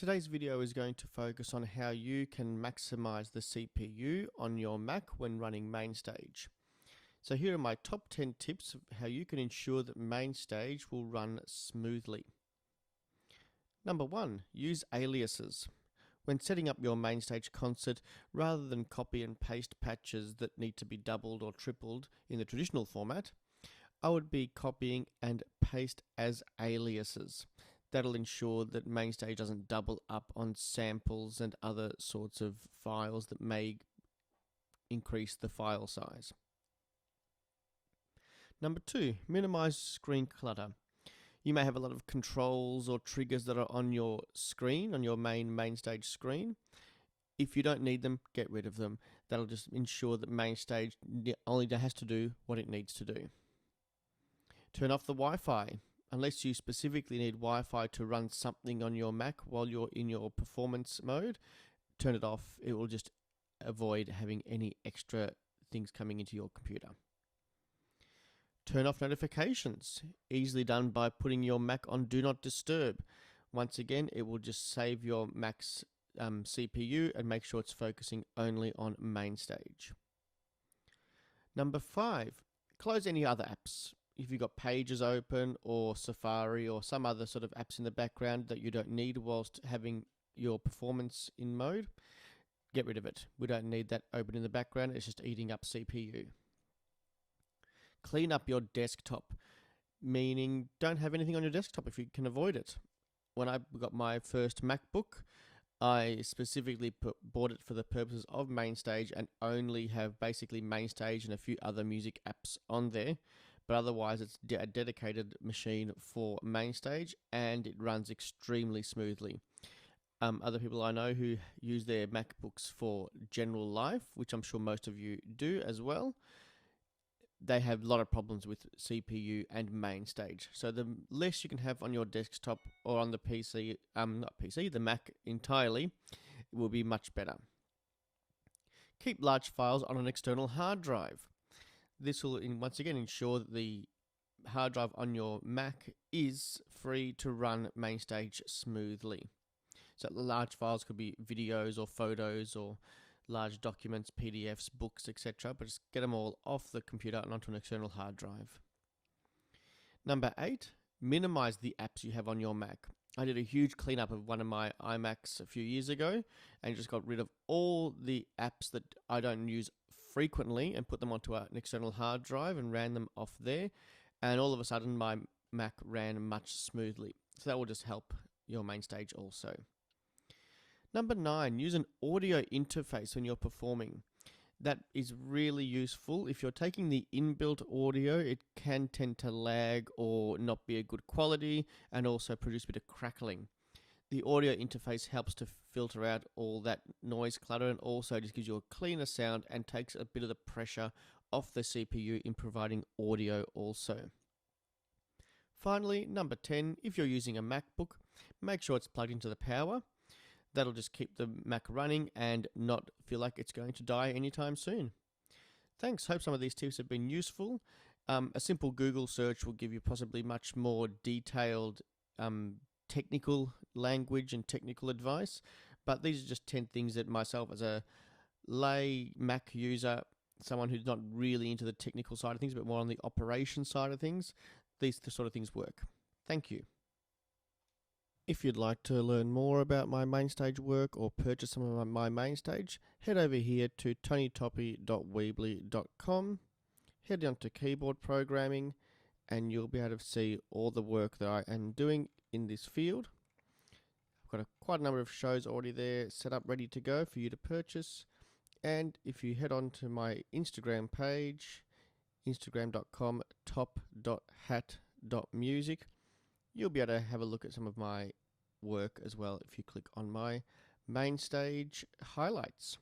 Today's video is going to focus on how you can maximize the CPU on your Mac when running MainStage. So here are my top 10 tips of how you can ensure that MainStage will run smoothly. Number 1, use aliases. When setting up your MainStage concert, rather than copy and paste patches that need to be doubled or tripled in the traditional format, I would be copying and paste as aliases. That'll ensure that MainStage doesn't double up on samples and other sorts of files that may increase the file size. Number 2, minimize screen clutter. You may have a lot of controls or triggers that are on your screen, on your MainStage screen. If you don't need them, get rid of them. That'll just ensure that MainStage only has to do what it needs to do. Turn off the Wi-Fi. Unless you specifically need Wi-Fi to run something on your Mac while you're in your performance mode, turn it off. It will just avoid having any extra things coming into your computer. Turn off notifications. Easily done by putting your Mac on Do Not Disturb. Once again, it will just save your Mac's CPU and make sure it's focusing only on MainStage. Number 5, close any other apps. If you've got Pages open or Safari or some other sort of apps in the background that you don't need whilst having your performance in mode, get rid of it. We don't need that open in the background. It's just eating up CPU. Clean up your desktop, meaning don't have anything on your desktop if you can avoid it. When I got my first MacBook, I specifically bought it for the purposes of MainStage and only have basically MainStage and a few other music apps on there. But otherwise it's a dedicated machine for MainStage and it runs extremely smoothly. Other people I know who use their MacBooks for general life, which I'm sure most of you do as well, they have a lot of problems with CPU and MainStage. So the less you can have on your desktop or on the PC, the Mac entirely, it will be much better. Keep large files on an external hard drive. This will once again ensure that the hard drive on your Mac is free to run MainStage smoothly. So large files could be videos or photos or large documents, PDFs, books, etc. But just get them all off the computer and onto an external hard drive. Number 8, minimize the apps you have on your Mac. I did a huge cleanup of one of my iMacs a few years ago and just got rid of all the apps that I don't use frequently and put them onto an external hard drive and ran them off there, and all of a sudden my Mac ran much smoothly. So that will just help your MainStage also. Number 9, use an audio interface when you're performing. That is really useful. If you're taking the inbuilt audio, it can tend to lag or not be a good quality and also produce a bit of crackling. The audio interface helps to filter out all that noise clutter and also just gives you a cleaner sound and takes a bit of the pressure off the CPU in providing audio also. Finally, number 10, if you're using a MacBook, make sure it's plugged into the power. That'll just keep the Mac running and not feel like it's going to die anytime soon. Thanks, hope some of these tips have been useful. A simple Google search will give you possibly much more detailed technical language and technical advice, but these are just 10 things that myself as a lay Mac user, someone who's not really into the technical side of things but more on the operation side of things, these sort of things work. Thank you. If you'd like to learn more about my MainStage work or purchase some of my MainStage, head over here to tonytoppi.weebly.com, head down to keyboard programming, and you'll be able to see all the work that I am doing in this field. I've got quite a number of shows already there set up ready to go for you to purchase. And if you head on to my Instagram page, instagram.com top.hat.music, you'll be able to have a look at some of my work as well if you click on my MainStage highlights.